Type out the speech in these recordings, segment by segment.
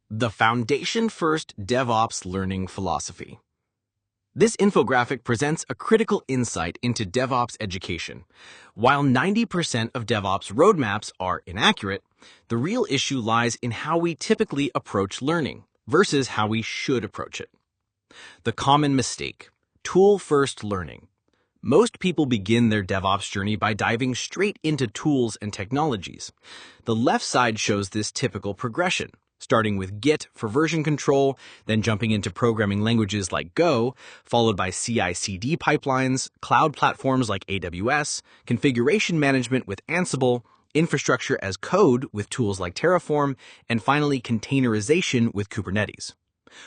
The Foundation-First DevOps Learning Philosophy. This infographic presents a critical insight into DevOps education. While 90% of DevOps roadmaps are inaccurate, the real issue lies in how we typically approach learning versus how we should approach it. The common mistake: tool-first learning. Most people begin their DevOps journey by diving straight into tools and technologies. The left side shows this typical progression, starting with Git for version control, then jumping into programming languages like Go, followed by CI/CD pipelines, cloud platforms like AWS, configuration management with Ansible, infrastructure as code with tools like Terraform, and finally containerization with Kubernetes.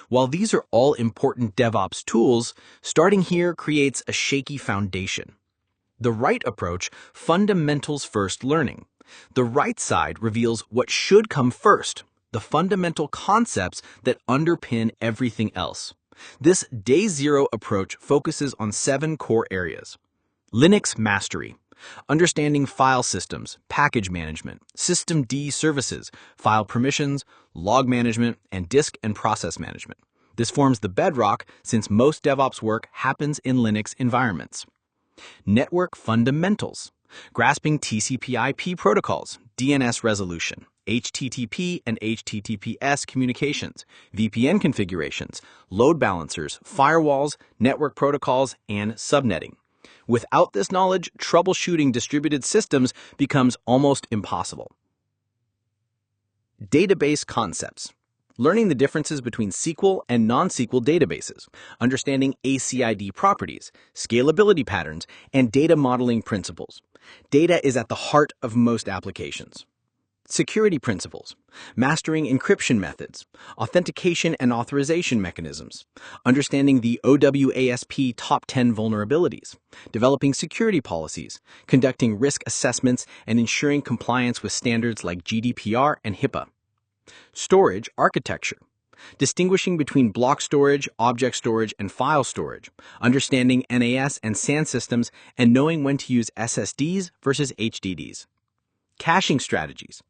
While these are all important DevOps tools, starting here creates a shaky foundation. The right approach, fundamentals-first learning. The right side reveals what should come first: the fundamental concepts that underpin everything else. This Day Zero approach focuses on 7 core areas. Linux mastery, understanding file systems, package management, systemd services, file permissions, log management, and disk and process management. This forms the bedrock since most DevOps work happens in Linux environments. Network fundamentals, grasping TCP/IP protocols, DNS resolution, HTTP and HTTPS communications, VPN configurations, load balancers, firewalls, network protocols, and subnetting. Without this knowledge, troubleshooting distributed systems becomes almost impossible. Database concepts. Learning the differences between SQL and non-SQL databases, understanding ACID properties, scalability patterns, and data modeling principles. Data is at the heart of most applications. Security principles, mastering encryption methods, authentication and authorization mechanisms, understanding the OWASP top 10 vulnerabilities, developing security policies, conducting risk assessments, and ensuring compliance with standards like GDPR and HIPAA. Storage architecture, distinguishing between block storage, object storage, and file storage, understanding NAS and SAN systems, and knowing when to use SSDs versus HDDs. Caching strategies,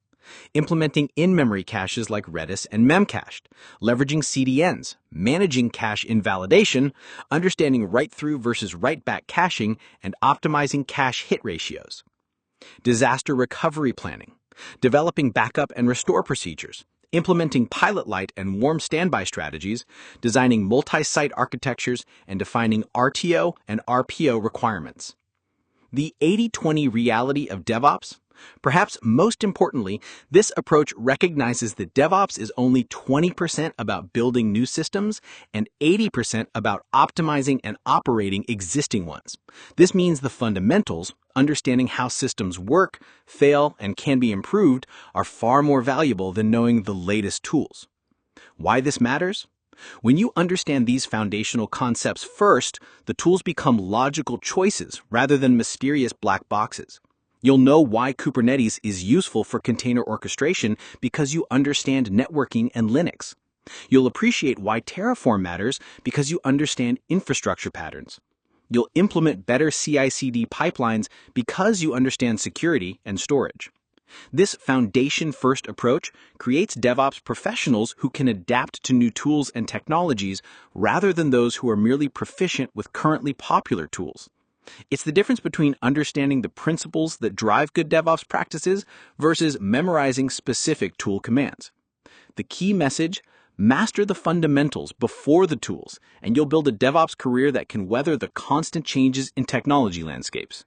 implementing in-memory caches like Redis and Memcached, leveraging CDNs, managing cache invalidation, understanding write-through versus write-back caching, and optimizing cache hit ratios. Disaster recovery planning, developing backup and restore procedures, implementing pilot light and warm standby strategies, designing multi-site architectures, and defining RTO and RPO requirements. The 80-20 reality of DevOps. Perhaps most importantly, this approach recognizes that DevOps is only 20% about building new systems and 80% about optimizing and operating existing ones. This means the fundamentals, understanding how systems work, fail, and can be improved, are far more valuable than knowing the latest tools. Why this matters? When you understand these foundational concepts first, the tools become logical choices rather than mysterious black boxes. You'll know why Kubernetes is useful for container orchestration because you understand networking and Linux. You'll appreciate why Terraform matters because you understand infrastructure patterns. You'll implement better CI/CD pipelines because you understand security and storage. This foundation-first approach creates DevOps professionals who can adapt to new tools and technologies rather than those who are merely proficient with currently popular tools. It's the difference between understanding the principles that drive good DevOps practices versus memorizing specific tool commands. The key message: master the fundamentals before the tools, and you'll build a DevOps career that can weather the constant changes in technology landscapes.